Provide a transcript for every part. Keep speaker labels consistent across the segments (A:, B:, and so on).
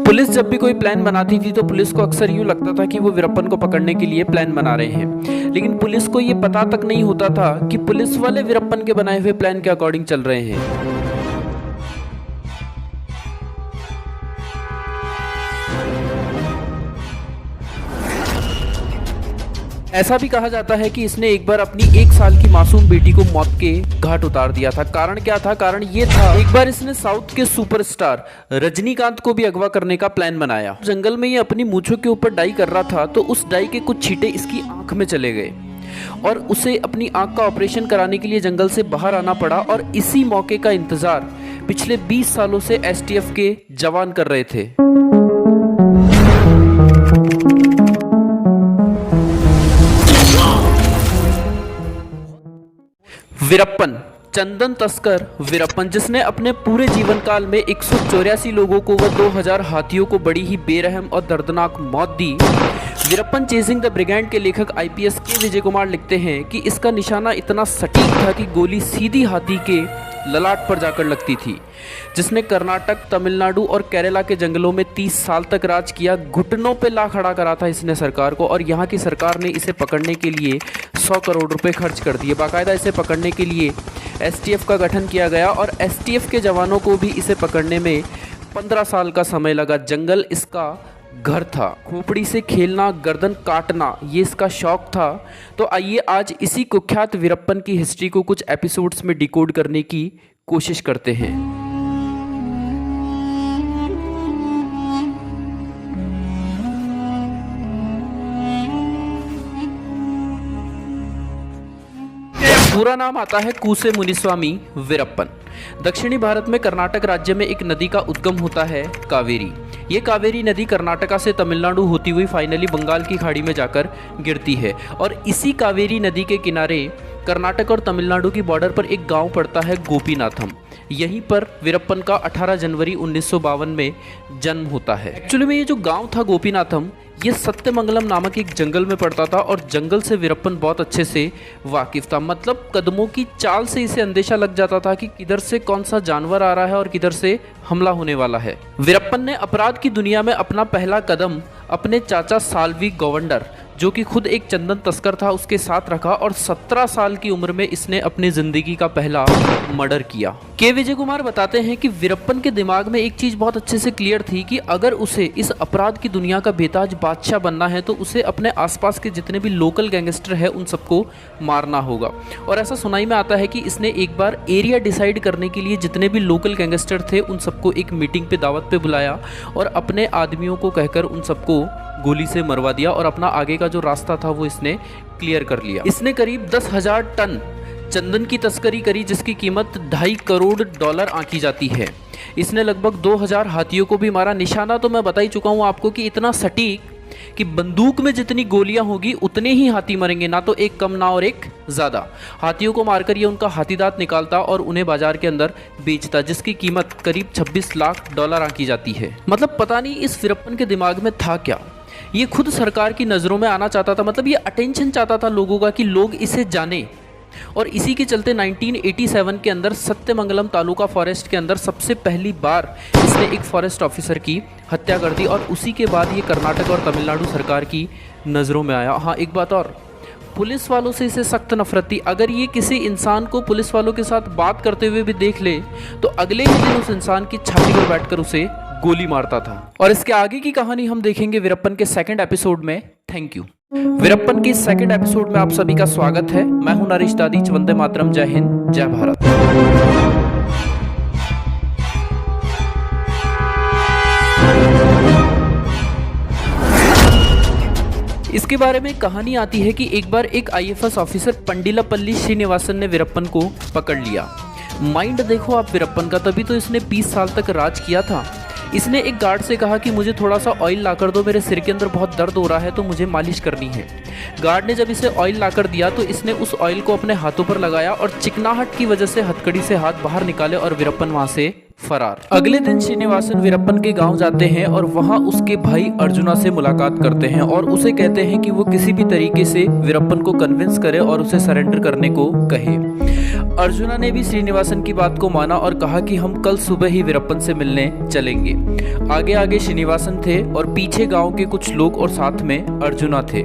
A: Police जब भी कोई प्लान बनाती थी तो पुलिस को अक्सर यूं लगता था कि वो वीरप्पन को पकड़ने के लिए प्लान बना रहे हैं, लेकिन पुलिस को ये पता तक नहीं होता था कि पुलिस वाले वीरप्पन के बनाए हुए प्लान के अकॉर्डिंग चल रहे हैं। ऐसा भी कहा जाता है कि इसने एक बार अपनी 1 साल की मासूम बेटी को मौत के घाट उतार दिया था। कारण क्या था? कारण ये था, एक बार इसने साउथ के सुपरस्टार रजनीकांत को भी अगवा करने का प्लान बनाया। जंगल में ये अपनी मूंछों के ऊपर डाई कर रहा था तो उस डाई के कुछ छींटे इसकी आंख में चले गए और उसे अपनी आंख का ऑपरेशन कराने के लिए जंगल से बाहर आना पड़ा। और इसी मौके का इंतजार पिछले 20 सालों से एसटीएफ के जवान कर रहे थे। वीरप्पन, चंदन तस्कर वीरप्पन, जिसने अपने पूरे जीवन काल में 184 लोगों को व 2000 हाथियों को बड़ी ही बेरहम और दर्दनाक मौत दी। वीरप्पन चेजिंग द ब्रिगेड के लेखक आईपीएस के विजय कुमार लिखते हैं कि इसका निशाना इतना सटीक था कि गोली सीधी हाथी के ललाट पर जाकर लगती थी। जिसने कर्नाटक, तमिलनाडु और केरला के जंगलों में 30 साल तक राज किया। घुटनों पे ला खड़ा करा था इसने सरकार को, और यहाँ की सरकार ने इसे पकड़ने के लिए 100 करोड़ रुपए खर्च कर दिए। बाकायदा इसे पकड़ने के लिए एसटीएफ का गठन किया गया और एसटीएफ के जवानों को भी इसे पकड़ने में 15 साल का समय लगा। जंगल इसका घर था, खोपड़ी से खेलना, गर्दन काटना, ये इसका शौक था। तो आइए आज इसी कुख्यात वीरप्पन की हिस्ट्री को कुछ एपिसोड्स में डिकोड करने की कोशिश करते हैं। पूरा नाम आता है कूसे मुनिस्वामी वीरप्पन। दक्षिणी भारत में कर्नाटक राज्य में एक नदी का उद्गम होता है, कावेरी। ये कावेरी नदी कर्नाटका से तमिलनाडु होती हुई फाइनली बंगाल की खाड़ी में जाकर गिरती है। और इसी कावेरी नदी के किनारे कर्नाटक और तमिलनाडु की बॉर्डर पर एक गांव पड़ता है, गोपीनाथम। यहीं पर वीरप्पन का 18 जनवरी 1952 में जन्म होता है। एक्चुअली में ये जो गांव था गोपीनाथम, ये सत्यमंगलम नामक एक जंगल में पड़ता था और जंगल से वीरप्पन बहुत अच्छे से वाकिफ था। मतलब कदमों की चाल से इसे अंदेशा लग जाता था कि किधर से कौन सा जानवर आ रहा है और किधर से हमला होने वाला है। वीरप्पन ने अपराध की दुनिया में अपना पहला कदम अपने चाचा साल्वी गवर्नर, जो कि खुद एक चंदन तस्कर था, उसके साथ रखा और 17 साल की उम्र में इसने अपनी जिंदगी का पहला मर्डर किया। के विजय कुमार बताते हैं कि वीरप्पन के दिमाग में एक चीज बहुत अच्छे से क्लियर थी कि अगर उसे इस अपराध की दुनिया का बेताज बादशाह बनना है तो उसे अपने आसपास के जितने भी लोकल गैंगस्टर हैं उन सबको मारना होगा। और ऐसा सुनाई में आता है कि इसने एक बार एरिया डिसाइड करने के लिए जितने भी लोकल गैंगस्टर थे उन सबको एक मीटिंग पे, दावत पे बुलाया और अपने आदमियों को कहकर उन सबको गोली से मरवा दिया और अपना आगे का जो रास्ता था वो इसने क्लियर कर लिया। इसने करीब 10,000 टन चंदन की तस्करी करी, जिसकी कीमत $2.5 करोड़ आंकी जाती है। इसने लगभग 2000 हाथियों को भी मारा। निशाना तो मैं बता ही चुका हूँ आपको कि इतना सटीक कि बंदूक में जितनी गोलियां होगी उतने ही हाथी मरेंगे, ना तो एक कम ना और एक ज्यादा। हाथियों को मारकर ये उनका हाथी दांत निकालता और उन्हें बाजार के अंदर बेचता, जिसकी कीमत करीब $26 लाख आंकी जाती है। मतलब पता नहीं इस वीरप्पन के दिमाग में था क्या। ये खुद सरकार की नज़रों में आना चाहता था, मतलब ये अटेंशन चाहता था लोगों का कि लोग इसे जाने। और इसी के चलते 1987 के अंदर सत्यमंगलम तालुका फॉरेस्ट के अंदर सबसे पहली बार इसने एक फॉरेस्ट ऑफिसर की हत्या कर दी और उसी के बाद ये कर्नाटक और तमिलनाडु सरकार की नज़रों में आया। हाँ, एक बात और, पुलिस वालों से इसे सख्त नफरत थी। अगर ये किसी इंसान को पुलिस वालों के साथ बात करते हुए भी देख ले तो अगले ही दिन उस इंसान की छाती पर बैठकर उसे गोली मारता था। और इसके आगे की कहानी हम देखेंगे वीरप्पन के सेकंड एपिसोड में। Thank you. वीरप्पन की सेकंड एपिसोड में आप सभी का स्वागत है। मैं हूं नरेश दादीच। वंदे मातरम। जय हिंद, जय भारत। इसके बारे में कहानी आती है कि एक बार एक आईएफएस ऑफिसर पंडिलापल्ली श्रीनिवासन ने वीरप्पन को पकड़ लिया। माइंड देखो आप वीरप्पन का, तभी तो इसने 20 साल तक राज किया था। इसने एक गार्ड से कहा कि मुझे थोड़ा सा ऑयल लाकर दो, मेरे सिर के अंदर बहुत दर्द हो रहा है तो मुझे मालिश करनी है। गार्ड ने जब इसे ऑयल लाकर दिया तो इसने उस ऑयल को अपने हाथों पर लगाया और चिकनाहट की वजह से हथकड़ी से हाथ बाहर निकाले और वीरप्पन वहां से फरार। अगले दिन श्रीनिवासन वीरप्पन के गांव जाते हैं और वहां उसके भाई अर्जुना से मुलाकात करते हैं और उसे कहते हैं कि वो किसी भी तरीके से वीरप्पन को कन्विंस करे और उसे सरेंडर करने को कहे। अर्जुना ने भी श्रीनिवासन की बात को माना और कहा कि हम कल सुबह ही वीरप्पन से मिलने चलेंगे। आगे आगे श्रीनिवासन थे और पीछे गांव के कुछ लोग और साथ में अर्जुना थे।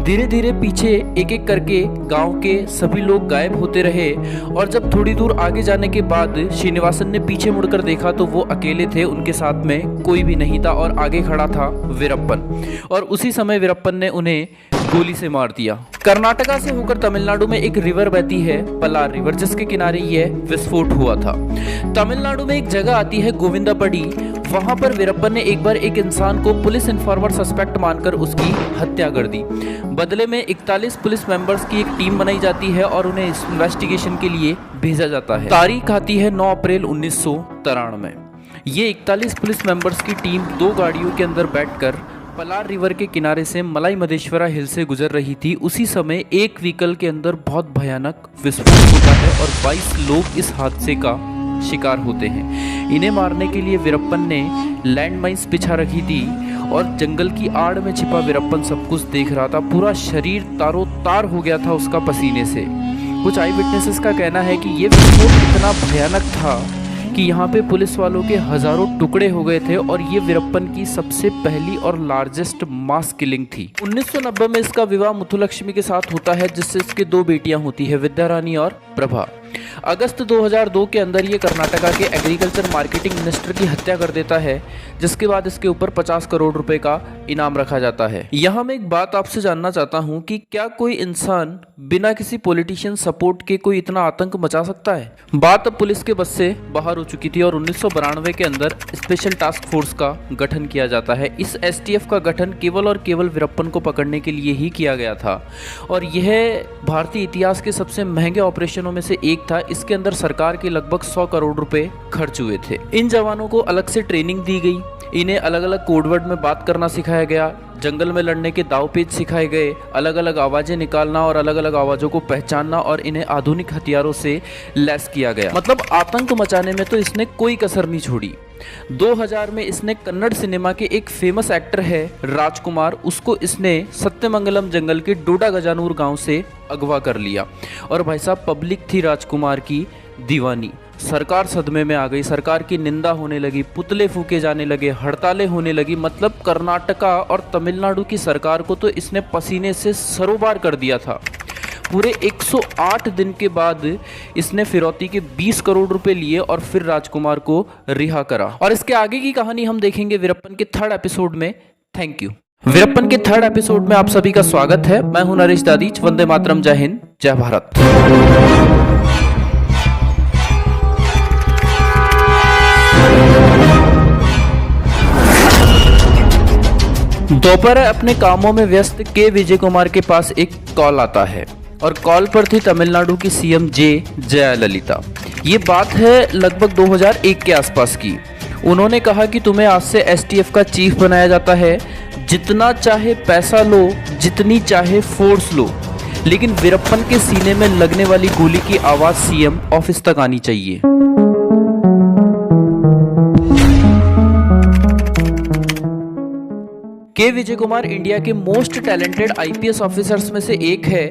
A: धीरे धीरे पीछे एक एक करके गांव के सभी लोग गायब होते रहे और जब थोड़ी दूर आगे जाने के बाद श्रीनिवासन ने पीछे मुड़कर देखा तो वो अकेले थे, उनके साथ में कोई भी नहीं था और आगे खड़ा था वीरप्पन। और उसी समय वीरप्पन ने उन्हें गोली से मार दिया। कर्नाटका से होकर तमिलनाडु में एक रिवर बहती है, पलार रिवर, जिसके किनारे यह विस्फोट हुआ था। तमिलनाडु में एक जगह आती है गोविंदापड़ी, वहां पर वीरप्पन ने एक बार एक इंसान को पुलिस इन्फॉर्मर सस्पेक्ट मानकर उसकी हत्या कर दी। बदले में 41 पुलिस मेंबर्स की एक टीम बनाई जाती है और उन्हें इन्वेस्टिगेशन के लिए भेजा जाता है। तारीख आती है 9 अप्रैल 1993 में। ये 41 पुलिस मेंबर्स की टीम 2 गाड़ियों के अंदर बैठकर पलार रिवर के किनारे से मलाई मदेश्वरा हिल से गुजर रही थी। उसी समय एक व्हीकल के अंदर बहुत भयानक विस्फोट होता है और 22 लोग इस हादसे का शिकार होते हैं। इन्हें मारने के लिए वीरप्पन ने लैंडमाइंस बिछा रखी थी और जंगल की आड़ में छिपा वीरप्पन सब कुछ देख रहा था। पूरा शरीर तारो तार हो गया था उसका पसीने से। कुछ आई विटनेसेस का कहना है कि ये विस्फोट इतना भयानक था कि यहाँ पे पुलिस वालों के हजारों टुकड़े हो गए थे और ये वीरप्पन की सबसे पहली और लार्जेस्ट मास किलिंग थी। 1990 में इसका विवाह मुथुलक्ष्मी के साथ होता है, जिससे इसके 2 बेटियां होती है, विद्या रानी और प्रभा। अगस्त 2002 के अंदर ये कर्नाटका के एग्रीकल्चर मार्केटिंग मिनिस्टर की हत्या कर देता है, जिसके बाद इसके ऊपर 50 करोड़ रुपए का इनाम रखा जाता है। यहाँ मैं एक बात आपसे जानना चाहता हूँ कि क्या कोई इंसान बिना किसी पॉलिटिशियन सपोर्ट के कोई इतना आतंक मचा सकता है? बात अब पुलिस के बस से बाहर हो चुकी थी और 1992 के अंदर स्पेशल टास्क फोर्स का गठन किया जाता है। इस STF का गठन केवल और केवल वीरप्पन को पकड़ने के लिए ही किया गया था और यह भारतीय इतिहास के सबसे महंगे ऑपरेशनों में से एक था। इसके अंदर सरकार के लगभग 100 करोड़ रुपए खर्च हुए थे। इन जवानों को अलग से ट्रेनिंग दी गई, इन्हें अलग अलग कोडवर्ड में बात करना सिखाया गया, जंगल में लड़ने के दाव पेच सिखाए गए, अलग अलग आवाजें निकालना और अलग अलग आवाजों को पहचानना और इन्हें आधुनिक हथियारों से लैस किया गया। मतलब आतंक मचाने में तो इसने कोई कसर नहीं छोड़ी। 2000 में इसने कन्नड़ सिनेमा के एक फेमस एक्टर है राजकुमार, उसको इसने सत्यमंगलम जंगल के डोडा गजानूर गांव से अगवा कर लिया और भाई साहब पब्लिक थी राजकुमार की दीवानी। सरकार सदमे में आ गई, सरकार की निंदा होने लगी, पुतले फूके जाने लगे, हड़तालें होने लगी। मतलब कर्नाटका और तमिलनाडु की सरकार को तो इसने पसीने से सरोबार कर दिया था। पूरे 108 दिन के बाद इसने फिरौती के 20 करोड़ रुपए लिए और फिर राजकुमार को रिहा करा। और इसके आगे की कहानी हम देखेंगे वीरप्पन के 3rd एपिसोड में। Thank you. वीरप्पन के 3rd एपिसोड में आप सभी का स्वागत है। मैं हूं नरेश दादीच। वंदे मातरम, जय हिंद, जय भारत। दोपहर अपने कामों में व्यस्त के विजय कुमार के पास एक कॉल आता है और कॉल पर थी तमिलनाडु की CM जयललिता। ये बात है लगभग 2001 के आसपास की। उन्होंने कहा कि तुम्हें आज से STF का चीफ बनाया जाता है, जितना चाहे पैसा लो, जितनी चाहे फोर्स लो, लेकिन वीरप्पन के सीने में लगने वाली गोली की आवाज CM ऑफिस तक आनी चाहिए। के विजय कुमार इंडिया के मोस्ट टैलेंटेड IPS ऑफिसर्स में से एक है।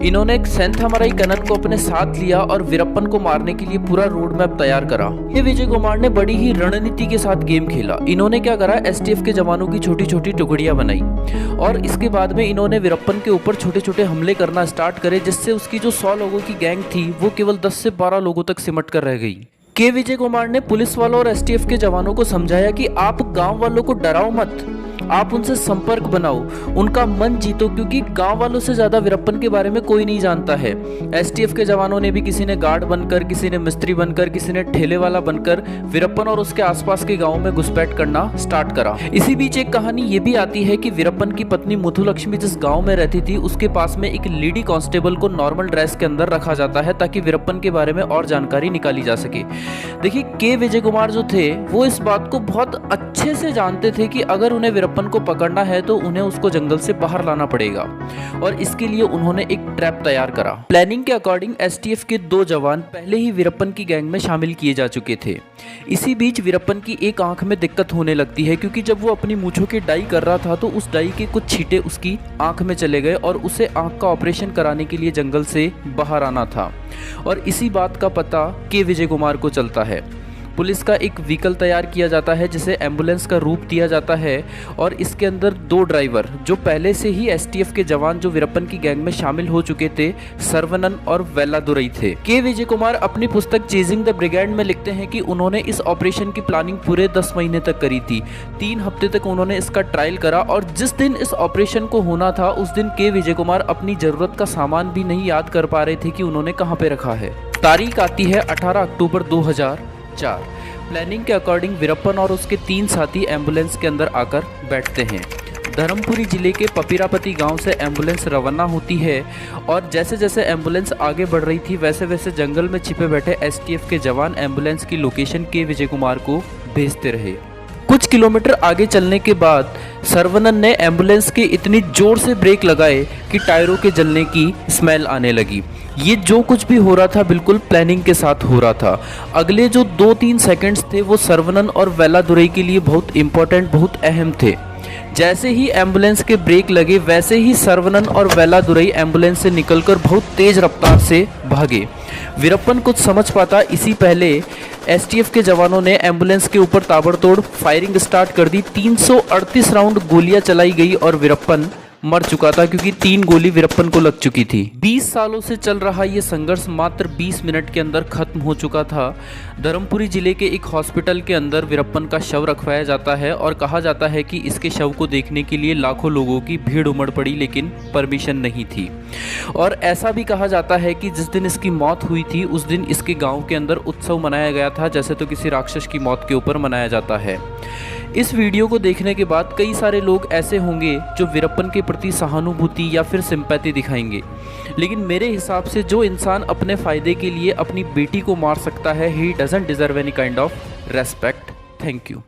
A: इन्होंने सेंथामराई कन्नन को अपने साथ लिया और वीरप्पन को मारने के लिए पूरा रोड मैप तैयार करा। के विजय कुमार ने बड़ी ही रणनीति के साथ गेम खेला। इन्होंने क्या करा, STF के जवानों की छोटी छोटी टुकड़ियां बनाई और इसके बाद में इन्होंने वीरप्पन के ऊपर छोटे छोटे हमले करना स्टार्ट करे, जिससे उसकी जो 100 लोगों की गैंग थी वो केवल 10 से 12 लोगों तक सिमट कर रह गई। के विजय कुमार ने पुलिस वालों और STF के जवानों को समझाया कि आप गांव वालों को डराओ मत, आप उनसे संपर्क बनाओ, उनका मन जीतो, क्योंकि गांव वालों से ज्यादा वीरप्पन के बारे में कोई नहीं जानता है। STF के जवानों ने भी, किसी ने गार्ड बनकर, किसी ने मिस्त्री बनकर, किसी ने ठेले वाला बनकर वीरप्पन और उसके आसपास के गांवों में घुसपैठ करना स्टार्ट करा। इसी बीच एक कहानी ये भी आती है कि वीरप्पन की पत्नी मुथुलक्ष्मी जिस गाँव में रहती थी, उसके पास में एक लेडी कांस्टेबल को नॉर्मल ड्रेस के अंदर रखा जाता है ताकि वीरप्पन के बारे में और जानकारी निकाली जा सके। देखिए, के विजय कुमार जो थे वो इस बात को बहुत अच्छे से जानते थे कि अगर उन्हें वीरप्पन को पकड़ना है तो उन्हें उसको जंगल से बाहर लाना पड़ेगा और इसके लिए उन्होंने एक ट्रैप तैयार करा। प्लानिंग के अकॉर्डिंग एसटीएफ के 2 जवान पहले ही वीरप्पन की गैंग में शामिल किए जा चुके थे। इसी बीच वीरप्पन की एक आंख में दिक्कत होने लगती है, क्योंकि जब वो अपनी मूंछों की डाई कर रहा था तो उस डाई के कुछ छींटे उसकी आंख में चले गए और उसे आंख का ऑपरेशन कराने के लिए जंगल से बाहर आना था। और इसी बात का पता के विजय कुमार को चलता है। पुलिस का एक व्हीकल तैयार किया जाता है जिसे एम्बुलेंस का रूप दिया जाता है और इसके अंदर 2 ड्राइवर जो पहले से ही एसटीएफ के जवान जो वीरप्पन की गैंग में शामिल हो चुके थे, सर्वनन और वेलादुरई थे। के विजय कुमार अपनी पुस्तक चेजिंग द ब्रिगेड में लिखते हैं कि उन्होंने इस ऑपरेशन की प्लानिंग पूरे 10 महीने तक करी थी। 3 हफ्ते तक उन्होंने इसका ट्रायल करा और जिस दिन इस ऑपरेशन को होना था उस दिन के विजय कुमार अपनी जरूरत का सामान भी नहीं याद कर पा रहे थे कि उन्होंने कहाँ पे रखा है। तारीख आती है 18 अक्टूबर 2004। प्लानिंग के अकॉर्डिंग वीरप्पन और उसके 3 साथी एम्बुलेंस के अंदर आकर बैठते हैं। धर्मपुरी जिले के पपीरापति गांव से एम्बुलेंस रवाना होती है और जैसे जैसे एम्बुलेंस आगे बढ़ रही थी वैसे वैसे जंगल में छिपे बैठे एसटीएफ के जवान एम्बुलेंस की लोकेशन के विजय कुमार को भेजते रहे। कुछ किलोमीटर आगे चलने के बाद सर्वनन ने एम्बुलेंस के इतनी जोर से ब्रेक लगाए कि टायरों के जलने की स्मेल आने लगी। ये जो कुछ भी हो रहा था बिल्कुल प्लानिंग के साथ हो रहा था। अगले जो 2-3 सेकंड्स थे वो सर्वनन और वेलादुरई के लिए बहुत इंपॉर्टेंट, बहुत अहम थे। जैसे ही एम्बुलेंस के ब्रेक लगे वैसे ही सर्वनन और वेलादुरई एम्बुलेंस से निकलकर बहुत तेज रफ्तार से भागे। वीरप्पन कुछ समझ पाता इससे पहले एसटीएफ के जवानों ने एम्बुलेंस के ऊपर ताबड़तोड़ फायरिंग स्टार्ट कर दी। 338 राउंड गोलियां चलाई गई और वीरप्पन मर चुका था क्योंकि 3 गोली वीरप्पन को लग चुकी थी। 20 सालों से चल रहा ये संघर्ष मात्र 20 मिनट के अंदर खत्म हो चुका था। धर्मपुरी जिले के एक हॉस्पिटल के अंदर वीरप्पन का शव रखवाया जाता है और कहा जाता है कि इसके शव को देखने के लिए लाखों लोगों की भीड़ उमड़ पड़ी, लेकिन परमिशन नहीं थी। और ऐसा भी कहा जाता है कि जिस दिन इसकी मौत हुई थी उस दिन इसके गाँव के अंदर उत्सव मनाया गया था, जैसे तो किसी राक्षस की मौत के ऊपर मनाया जाता है। इस वीडियो को देखने के बाद कई सारे लोग ऐसे होंगे जो वीरप्पन के प्रति सहानुभूति या फिर सिंपैथी दिखाएंगे, लेकिन मेरे हिसाब से जो इंसान अपने फ़ायदे के लिए अपनी बेटी को मार सकता है, he doesn't deserve any kind of respect. Thank you.